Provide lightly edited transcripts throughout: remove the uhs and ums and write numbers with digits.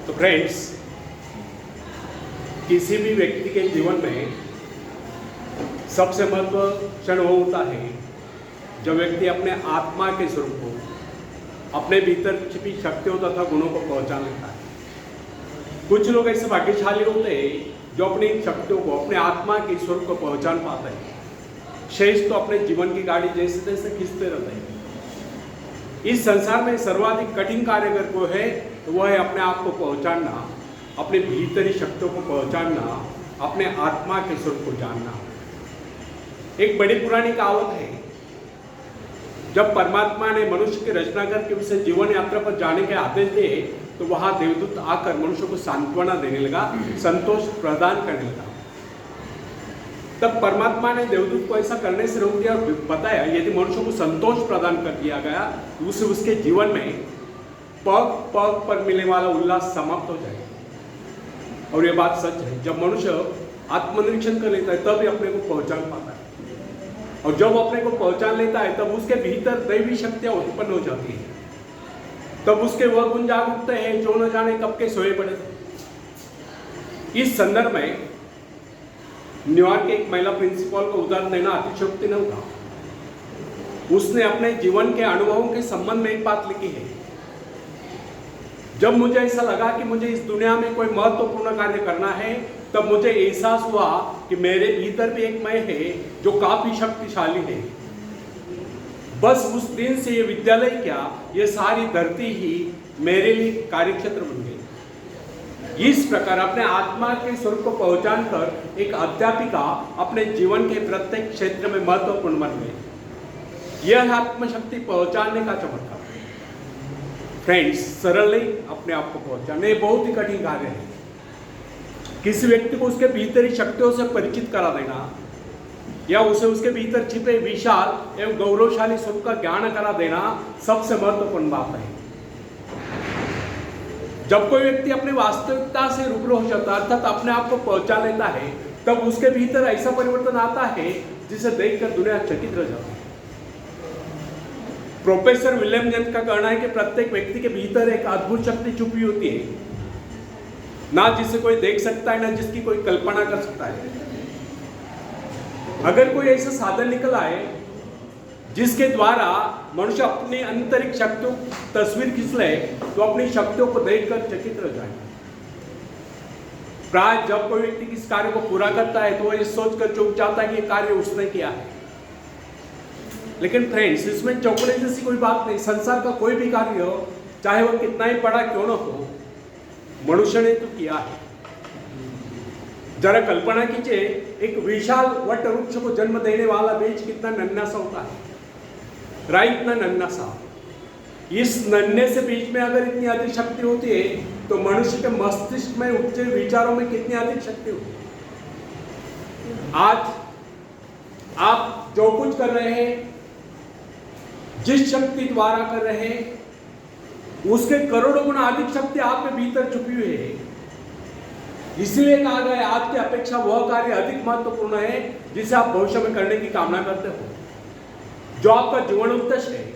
तो फ्रेंड्स, किसी भी व्यक्ति के जीवन में सबसे महत्वपूर्ण क्षण वो होता है जब व्यक्ति अपने आत्मा के स्वरूप को, अपने भीतर छिपी शक्तियों तथा गुणों को पहचान लेता है। कुछ लोग ऐसे भाग्यशाली होते हैं जो अपनी शक्तियों को, अपने आत्मा के स्वरूप को पहचान पाते हैं। शेष तो अपने जीवन की गाड़ी जैसे तैसे खींचते रहते हैं। इस संसार में सर्वाधिक कठिन कार्य अगर कोई है तो वह है अपने आप को पहचानना, अपने भीतरी शक्तियों को पहचानना, अपने आत्मा के स्वरूप को जानना। एक बड़ी पुरानी कहावत है, जब परमात्मा ने मनुष्य की रचना करके उसे जीवन यात्रा पर जाने के आदेश दिए तो वहां देवदूत आकर मनुष्य को सांत्वना देने लगा, संतोष प्रदान करने लगा। तब परमात्मा ने देवदूत को ऐसा करने से रोक दिया और बताया यदि मनुष्य को संतोष प्रदान कर दिया गया तो उसे उसके जीवन में पग पग पर मिलने वाला उल्लास समाप्त हो जाएगा। और यह बात सच है, जब मनुष्य आत्मनिरीक्षण कर लेता है तभी अपने को पहचान पाता है, और जब अपने को पहचान लेता है तब उसके भीतर दैवी शक्तियां उत्पन्न हो जाती है। तब उसके वह गुण जाग उठते हैं जो न जाने कब के सोए पड़े थे। इस संदर्भ में न्यूयॉर्क के एक महिला प्रिंसिपल को उदाहरण देना अतिशयोक्ति न होगा। उसने अपने जीवन के अनुभवों के संबंध में एक बात लिखी है, जब मुझे ऐसा लगा कि मुझे इस दुनिया में कोई महत्वपूर्ण कार्य करना है तब मुझे एहसास हुआ कि मेरे भीतर भी एक मैं है जो काफी शक्तिशाली है। बस उस दिन से ये विद्यालय क्या, ये सारी धरती ही मेरे लिए कार्यक्षेत्र बन गई। इस प्रकार अपने आत्मा के स्वरूप को पहचान कर एक अध्यापिका अपने जीवन के प्रत्येक क्षेत्र में महत्वपूर्ण बन गई। यह आत्मशक्ति पहचानने का चमत्कार। फ्रेंड्स, सरल नहीं, अपने आप को पहचानने बहुत ही कठिन कार्य है। किसी व्यक्ति को उसके भीतरी शक्तियों से परिचित करा देना या उसे उसके भीतर छिपे विशाल एवं गौरवशाली स्वरूप का ज्ञान करा देना सबसे महत्वपूर्ण बात है। जब कोई व्यक्ति अपनी वास्तविकता से रूबरू हो जाता है, अर्थात अपने आप को पहचान लेता है, तब उसके भीतर ऐसा परिवर्तन आता है जिसे देखकर दुनिया चकित रह जाती है। प्रोफेसर विलियम जेम्स का कहना है कि प्रत्येक व्यक्ति के भीतर एक अद्भुत शक्ति छुपी होती है, ना जिसे कोई देख सकता है, ना जिसकी कोई कल्पना कर सकता है। अगर कोई ऐसा साधन निकल आए जिसके द्वारा मनुष्य अपनी आंतरिक शक्तियों तस्वीर खींच ले तो अपनी शक्तियों को देखकर चकित रह जाए। प्राय जब कोई व्यक्ति किस कार्य को पूरा करता है तो वह इस सोचकर चौंक जाता है कि यह कार्य उसने किया है। लेकिन फ्रेंड्स, इसमें चौंकने जैसी कोई बात नहीं। संसार का कोई भी कार्य हो, चाहे वह कितना ही बड़ा क्यों न हो, मनुष्य ने तो किया है। जरा कल्पना कीजिए, एक विशाल वट वृक्ष को जन्म देने वाला बीज कितना नन्हा सा होता है, राई इतना नन्हा सा। इस नन्हे से बीज में अगर इतनी अधिक शक्ति होती है तो मनुष्य के मस्तिष्क में उपजे विचारों में कितनी अधिक शक्ति होती है। आज आप जो कुछ कर रहे हैं, जिस शक्ति द्वारा कर रहे हैं, उसके करोड़ों गुना अधिक शक्ति आपके भीतर छुपी हुई है। इसलिए कहा गया है आज की अपेक्षा वह कार्य अधिक महत्वपूर्ण है जिसे आप भविष्य में करने की कामना करते हो, जो आपका जीवन उद्देश्य है,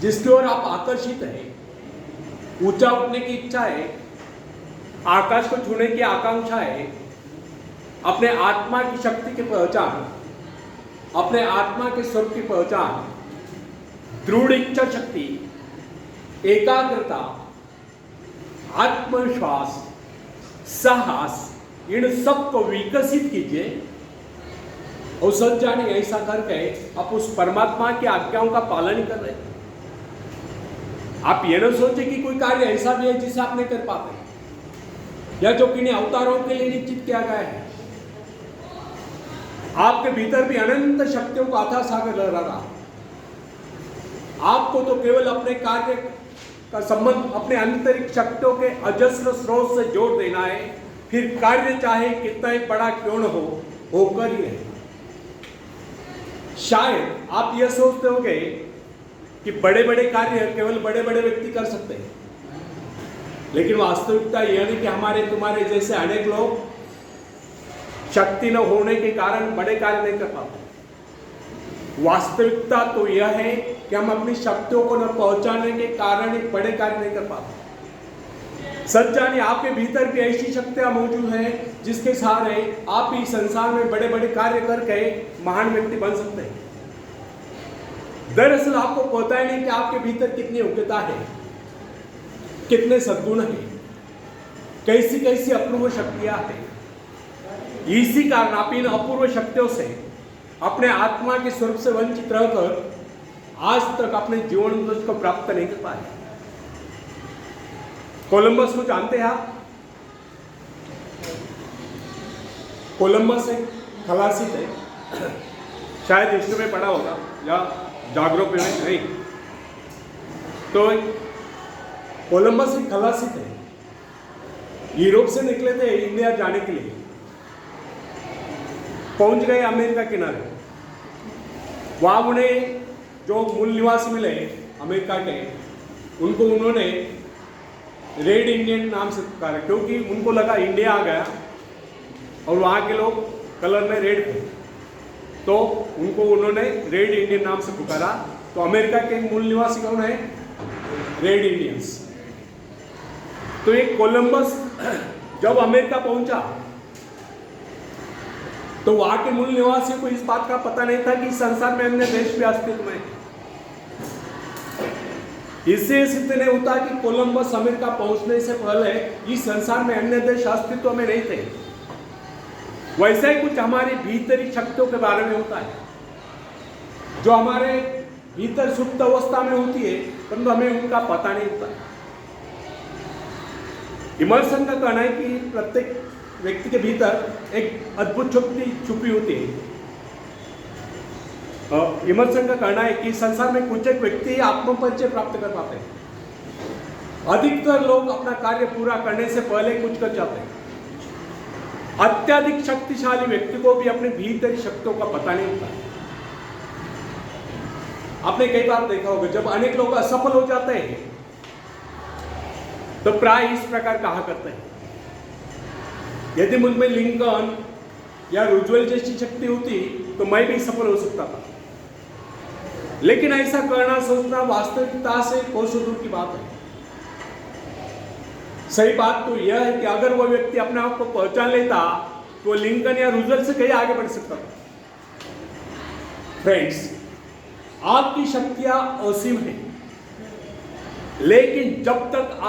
जिसकी ओर आप आकर्षित है। ऊंचा उठने की इच्छा है, आकाश को छूने की आकांक्षा है, अपने आत्मा की शक्ति की पहचान, अपने आत्मा के स्वरूप की पहचान, दृढ़ इच्छा शक्ति, एकाग्रता, आत्मविश्वास, साहस, इन सबको विकसित कीजिए और सच जाने ऐसा करके आप उस परमात्मा की आज्ञाओं का पालन कर रहे हैं। आप ये न सोचे कि कोई कार्य ऐसा भी है जिसे आप नहीं कर पाते या जो किन्हीं अवतारों के लिए निश्चित किया गया है। आपके भीतर भी अनंत शक्तियों का अथाह सागर लहरा रहा। आपको तो केवल अपने कार्य का संबंध अपने आंतरिक शक्तियों के अजस्र स्रोत से जोड़ देना है, फिर कार्य चाहे कितना ही बड़ा क्यों न हो, होकर ही रहे। शायद आप यह सोचते होंगे कि बड़े बड़े कार्य केवल बड़े बड़े व्यक्ति कर सकते हैं, लेकिन वास्तविकता यह नहीं कि हमारे तुम्हारे जैसे अनेक लोग शक्ति न होने के कारण बड़े कार्य नहीं कर पाते। वास्तविकता तो यह है कि हम अपनी शक्तियों को न पहचानने के कारण एक बड़े कार्य नहीं कर पाते। सच जानिए आपके भीतर भी ऐसी शक्तियां मौजूद हैं जिसके सहारे आप भी संसार में बड़े बड़े कार्य करके महान व्यक्ति बन सकते हैं। दरअसल आपको पता ही नहीं कि आपके भीतर कितनी योग्यता है, कितने सद्गुण हैं, कैसी कैसी अपूर्व शक्तियां हैं। इसी कारण आप इन अपूर्व शक्तियों से अपने आत्मा के स्वरूप से वंचित रहकर आज तक अपने जीवन उद्देश्य को प्राप्त नहीं कर पाए। कोलंबस को जानते हैं आप? कोलंबस एक खलासी थे, शायद हिस्ट्री में पढ़ा होगा या जागरूक में नहीं। तो कोलंबस एक खलासी थे, यूरोप से निकले थे इंडिया जाने के लिए, पहुंच गए अमेरिका किनारे। वहां उन्हें जो मूल निवासी मिले अमेरिका के, उनको उन्होंने रेड इंडियन नाम से पुकारा, क्योंकि उनको लगा इंडिया आ गया और वहाँ के लोग कलर में रेड थे, तो उनको उन्होंने रेड इंडियन नाम से पुकारा। तो अमेरिका के मूल निवासी कौन है? Red Indians. तो एक कोलंबस जब अमेरिका पहुंचा तो वहाँ के मूल निवासियों को इस बात का पता नहीं था कि संसार में अन्य देश भी अस्तित्व में है। इससे सिद्ध नहीं होता कि कोलंबस अमेरिका पहुंचने से पहले इस संसार में अन्य देश अस्तित्व में नहीं थे। वैसा ही कुछ हमारी भीतरी शक्तियों के बारे में होता है, जो हमारे भीतर सुप्त अवस्था में होती है, परंतु हमें उनका पता नहीं होता। इमर्सन का कहना है कि प्रत्येक व्यक्ति के भीतर एक अद्भुत शक्ति छुपी होती है। इमर्सन का कहना है कि संसार में कुछ एक व्यक्ति आत्मपरिचय प्राप्त कर पाते हैं। अधिकतर लोग अपना कार्य पूरा करने से पहले कुछ कर जाते हैं। अत्यधिक शक्तिशाली व्यक्ति को भी अपने भीतरी शक्तियों का पता नहीं होता। आपने कई बार देखा होगा, जब अनेक लोग असफल हो जाते हैं तो प्राय इस प्रकार कहा करते हैं, यदि मुझमें लिंकन या रूजवेल्ट जैसी शक्ति होती तो मैं भी सफल हो सकता था। लेकिन ऐसा करना सोचना वास्तविकता से कोसों दूर की बात है। सही बात तो यह है कि अगर वह व्यक्ति अपने आप को पहचान लेता तो लिंकन या रूजवेल्ट से कहीं आगे बढ़ सकता था। फ्रेंड्स, आपकी शक्तियां असीम हैं, लेकिन जब तक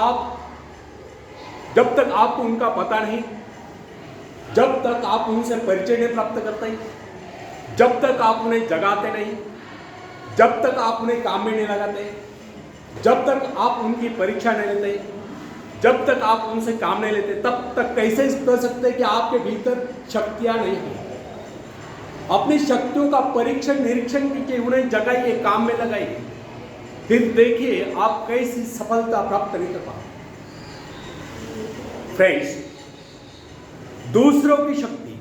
आपको उनका पता नहीं, जब तक आप उनसे परिचय नहीं प्राप्त करते, जब तक आप उन्हें जगाते नहीं, जब तक आप उन्हें काम में नहीं लगाते, जब तक आप उनकी परीक्षा नहीं लेते, जब तक आप उनसे काम नहीं लेते, तब तक कैसे कह सकते कि आपके भीतर शक्तियां नहीं हैं। अपनी शक्तियों का परीक्षण निरीक्षण कीजिए, उन्हें जगाइए, काम में लगाइए, फिर देखिए आप कैसी सफलता प्राप्त नहीं कर पाते। फ्रेंड्स, दूसरों की शक्ति,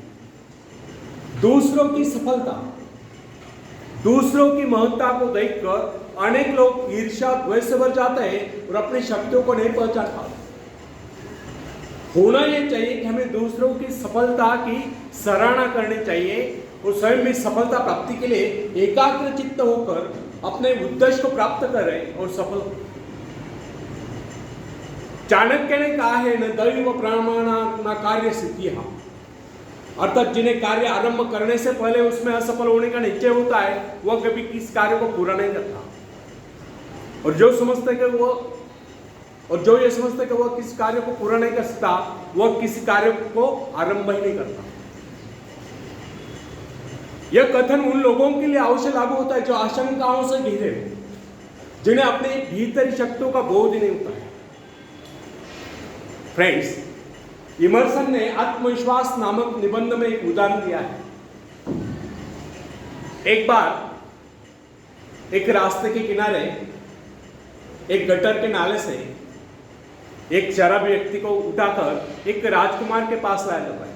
दूसरों की सफलता, दूसरों की महत्ता को देखकर अनेक लोग ईर्ष्या द्वेष से भर जाते हैं और अपनी शक्तियों को नहीं पहचान पाते। होना यह चाहिए कि हमें दूसरों की सफलता की सराहना करनी चाहिए और स्वयं में सफलता प्राप्ति के लिए एकाग्र चित्त होकर अपने उद्देश्य को प्राप्त करें और सफल हो। चाणक्य ने कहा है, न दैव प्रमाणा न कार्य सिद्धियां, अर्थात जिन्हें कार्य आरंभ करने से पहले उसमें असफल होने का निश्चय होता है, वह कभी किस कार्य को पूरा नहीं करता। और जो ये समझते कि वह किस कार्य को पूरा नहीं कर सकता, वह किसी कार्य को आरंभ ही नहीं करता। यह कथन उन लोगों के लिए अवश्य लागू होता है जो आशंकाओं से घिरे हो, जिन्हें अपने भीतरी शक्तियों का बोध ही नहीं होता है। फ्रेंड्स, इमर्सन ने आत्मविश्वास नामक निबंध में एक उदाहरण दिया है। एक बार एक रास्ते के किनारे एक गटर के नाले से एक शराबी व्यक्ति को उठाकर एक राजकुमार के पास लाया जाता है।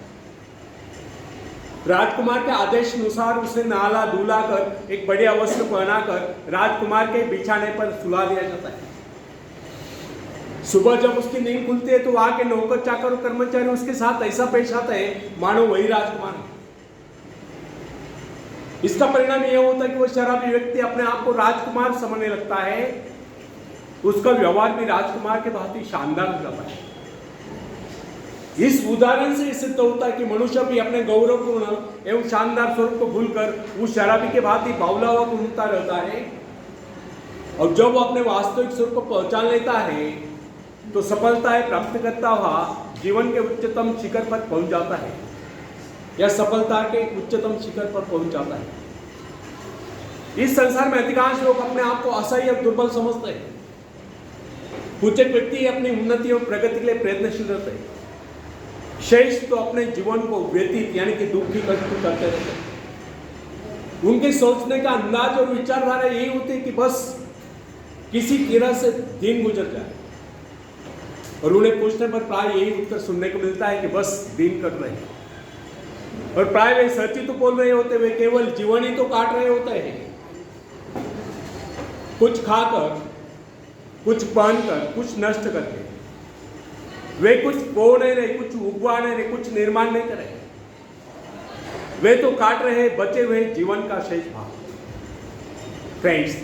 राजकुमार के आदेश अनुसार उसे नहाला धुला कर एक बढ़िया वस्त्र पहनाकर राजकुमार के बिछाने पर सुला दिया जाता है। सुबह जब उसकी नींद खुलती है तो वहां के नौकर चाकर और कर्मचारी उसके साथ ऐसा पेश आते हैं मानो वही राजकुमार है। इसका परिणाम यह होता है कि वह शराबी व्यक्ति अपने आप को राजकुमार समझने लगता है। उसका व्यवहार भी राजकुमार के बहुत ही शानदार हो जाता है। इस उदाहरण से सिद्ध होता है कि मनुष्य भी अपने गौरवपूर्ण एवं शानदार स्वरूप को भूलकर उस शराबी के भांति बावला हुआ घूमता रहता है, और जब वो अपने वास्तविक स्वरूप को पहचान लेता है तो सफलताएं प्राप्त करता हुआ जीवन के उच्चतम शिखर पर पहुंच जाता है, या सफलता के उच्चतम शिखर पर पहुंच जाता है। इस संसार में अधिकांश लोग अपने आप को असह्य और दुर्बल समझते हैं। कुछ एक व्यक्ति अपनी उन्नति और प्रगति के लिए प्रयत्नशील रहते हैं, शेष तो अपने जीवन को व्यतीत यानी कि दुखी कष्ट करते रहते हैं। उनके सोचने का अंदाज और विचारधारा यही होती है कि बस किसी तरह से दिन गुजर जाए, और उन्हें पूछने पर प्राय यही उत्तर सुनने को मिलता है कि बस दिन कट रहे हैं। और प्राय वे सच ही तो बोल रहे होते, वे केवल जीवन ही तो काट रहे होते हैं। कुछ खाकर, कुछ पहनकर, कुछ नष्ट करके वे कुछ बो नहीं रहे, कुछ उगवा नहीं रहे, कुछ निर्माण नहीं कर रहे। वे तो काट रहे बचे हुए जीवन का शेष भाग। फ्रेंड्स,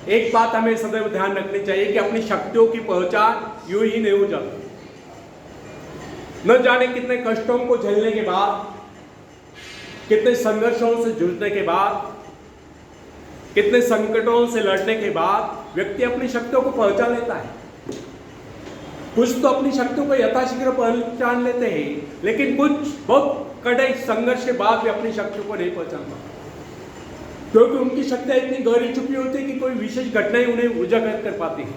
एक बात हमें सदैव ध्यान रखनी चाहिए कि अपनी शक्तियों की पहचान यूं ही नहीं हो जाती। न जाने कितने कष्टों को झेलने के बाद, कितने संघर्षों से जूझने के बाद, कितने संकटों से लड़ने के बाद व्यक्ति अपनी शक्तियों को पहचान लेता है। कुछ तो अपनी शक्तियों को यथाशीघ्र पहचान लेते हैं, लेकिन कुछ बहुत कड़े संघर्ष के बाद भी अपनी शक्तियों को नहीं पहचान पाते, क्योंकि उनकी शक्तियां इतनी गहरी छुपी होती है कि कोई विशेष घटनाएं उन्हें उजागर कर पाती है।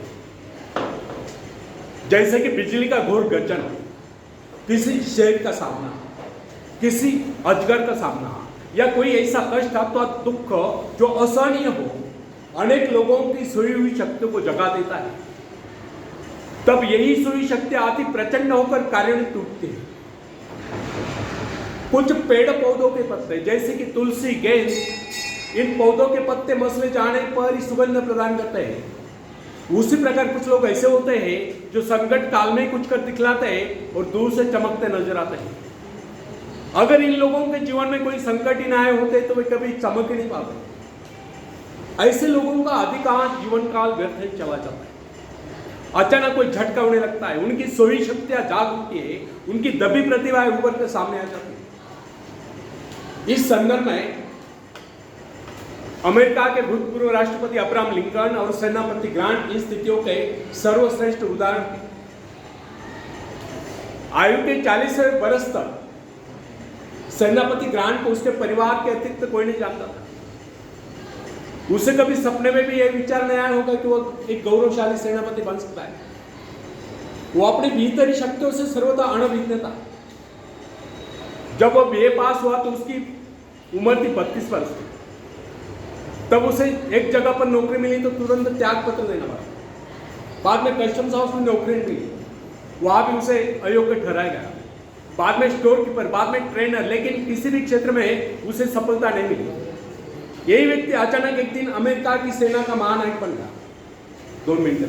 जैसे कि बिजली का घोर गर्जन, किसी शेर का सामना, किसी अजगर का सामना, या कोई ऐसा कष्ट अथवा दुख जो असहनीय हो, अनेक लोगों की सोई हुई शक्तियों को जगा देता है। तब यही सोई शक्ति अति प्रचंड होकर कार्यान्वित उठती है। कुछ पेड़ पौधों के पत्ते जैसे कि तुलसी, गेंद, इन पौधों के पत्ते मसले जाने पर ही सुगंध प्रदान करते हैं। उसी प्रकार कुछ लोग ऐसे होते हैं जो संकट काल में कुछ कर दिखलाते हैं और दूर से चमकते नजर आते हैं। अगर इन लोगों के जीवन में कोई संकट ही ना आए होते तो वे कभी चमक ही नहीं पाते। ऐसे लोगों का अधिकांश जीवन काल व्यर्थ ही चला जाता है। अचानक कोई झटका उन्हें लगता है, उनकी सोई शक्तियां जाग उठती है, उनकी दबी प्रतिभाएं उभर कर सामने आ जाती है। इस संदर्भ में अमेरिका के भूतपूर्व राष्ट्रपति अब्राहम लिंकन और सेनापति ग्रांट इन स्थितियों के सर्वश्रेष्ठ उदाहरण थे। आयु के 40वें बरस तक सेनापति ग्रांट को उसके परिवार के अतिरिक्त कोई नहीं जानता था। उसे कभी सपने में भी यह विचार नहीं आया होगा कि वो एक गौरवशाली सेनापति बन सकता है। वो अपनी भीतरी शक्तियों से सर्वदा अनभिज्ञ था। जब वो बीए पास हुआ तो उसकी उम्र थी 32 वर्ष की। तब उसे एक जगह पर नौकरी मिली तो तुरंत त्याग पत्र देना पड़ा। बाद में कस्टम्स हाउस में नौकरी मिली, वहां भी उसे अयोग्य ठहराया गया। बाद में स्टोर कीपर, बाद में ट्रेनर, लेकिन किसी भी क्षेत्र में उसे सफलता नहीं मिली। यही व्यक्ति अचानक एक दिन अमेरिका की सेना का महानायक बन गया। 2 मिनट।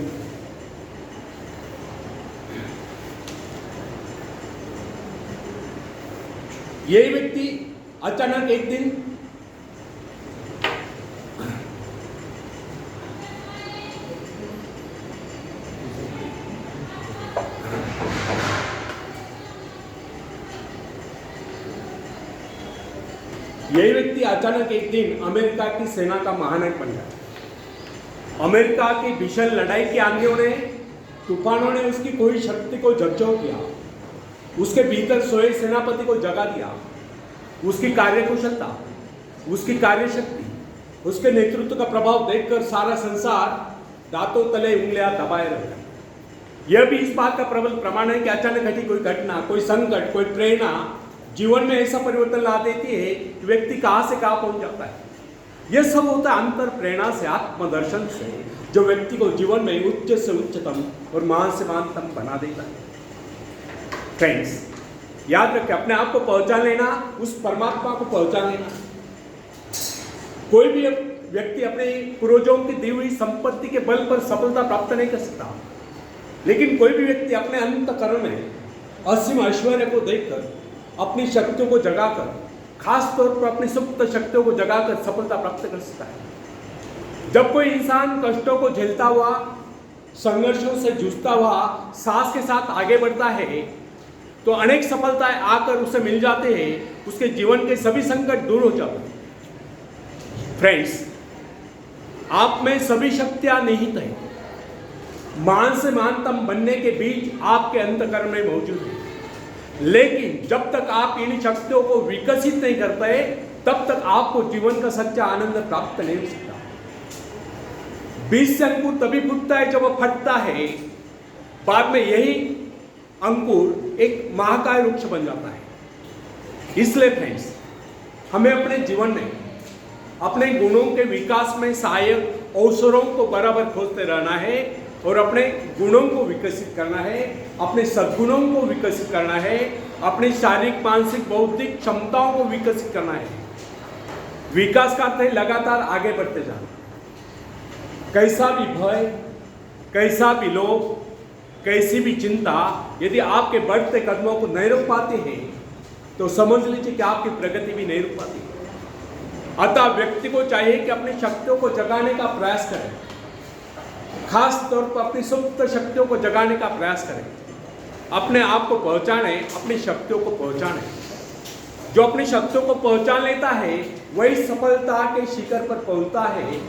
यही व्यक्ति अचानक एक दिन अमेरिका की सेना का महानायक बन गया। अमेरिका की भीषण लड़ाई की आंधियों ने, तूफानों ने उसकी कोई शक्ति को झकझोर किया। उसके भीतर सोए सेनापति को जगा दिया। उसकी कार्यकुशलता, उसकी कार्यशक्ति, उसके नेतृत्व का प्रभाव देखकर सारा संसार दांतों तले उंगलियां दबाए रह गया। यह भी इस बात का प्रबल प्रमाण है कि अचानक घटी कोई घटना, कोई संकट, कोई प्रेरणा जीवन में ऐसा परिवर्तन ला देती है कि व्यक्ति कहां से कहां पहुंच जाता है। यह सब होता है अंतर प्रेरणा से, आत्मदर्शन से, जो व्यक्ति को जीवन में उच्च से उच्चतम और महान से महानतम बना देता है। फ्रेंड्स, याद रखें, अपने आप को पहचान लेना, उस परमात्मा को पहचान लेना। कोई भी व्यक्ति अपने पूर्वजों की दी हुई संपत्ति के बल पर सफलता प्राप्त नहीं कर सकता, लेकिन कोई भी व्यक्ति अपने अंतःकरण में असीम ऐश्वर्य को देखकर, अपनी शक्तियों को जगाकर, खास तौर पर अपनी सुप्त शक्तियों को जगाकर सफलता प्राप्त कर सकता है। जब कोई इंसान कष्टों को झेलता हुआ, संघर्षों से जूझता हुआ सांस के साथ आगे बढ़ता है, तो अनेक सफलताएं आकर उसे मिल जाते हैं, उसके जीवन के सभी संकट दूर हो जाते हैं। फ्रेंड्स, आप में सभी शक्तियां निहित हैं। महान से महानतम बनने के बीच आपके अंतःकरण में मौजूद है। लेकिन जब तक आप इन शक्तियों को विकसित नहीं करते, तब तक आपको जीवन का सच्चा आनंद प्राप्त नहीं हो सकता। बीज से अंकुर तभी फूटता है जब वह फटता है, बाद में यही अंकुर एक महाकाय वृक्ष बन जाता है। इसलिए फ्रेंड्स, हमें अपने जीवन में अपने गुणों के विकास में सहायक अवसरों को बराबर खोजते रहना है और अपने गुणों को विकसित करना है, अपने सद्गुणों को विकसित करना है, अपनी शारीरिक, मानसिक, बौद्धिक क्षमताओं को विकसित करना है। विकास का अर्थ है लगातार आगे बढ़ते जाना। कैसा भी भय, कैसा भी लोभ, कैसी भी चिंता यदि आपके बढ़ते कदमों को नहीं रोक पाते हैं, तो समझ लीजिए कि आपकी प्रगति भी नहीं रुक पाती। अतः व्यक्ति को चाहिए कि अपनी शक्तियों को जगाने का प्रयास करें, खास तौर पर अपनी सुप्त शक्तियों को जगाने का प्रयास करें, अपने आप को पहचाने, अपनी शक्तियों को पहचाने। जो अपनी शक्तियों को पहचान लेता है वही सफलता के शिखर पर पहुंचता है,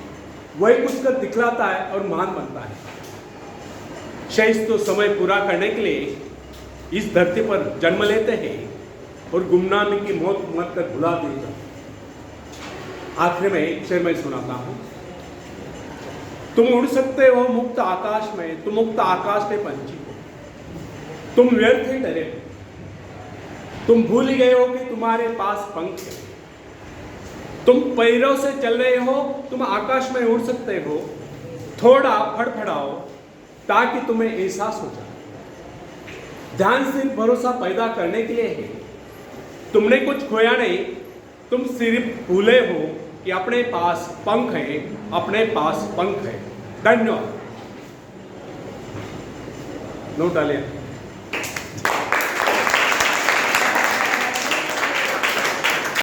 वही कुछ कर दिखलाता है और महान बनता है। शेष तो समय पूरा करने के लिए इस धरती पर जन्म लेते हैं और गुमनामी की मौत मत कर भुला देते हैं। आखिर में एक शेर मैं सुनाता हूं। तुम उड़ सकते हो मुक्त आकाश में, तुम मुक्त आकाश के पंछी हो। तुम व्यर्थ ही डरे हो, तुम भूल गए हो कि तुम्हारे पास पंख है। तुम पैरों से चल रहे हो, तुम आकाश में उड़ सकते हो। थोड़ा फड़फड़ाओ ताकि तुम्हें एहसास हो जाए। ध्यान सिर्फ भरोसा पैदा करने के लिए है। तुमने कुछ खोया नहीं, तुम सिर्फ भूले हो कि अपने पास पंख है, अपने पास पंख है। धन्यवाद। नोट डालिए।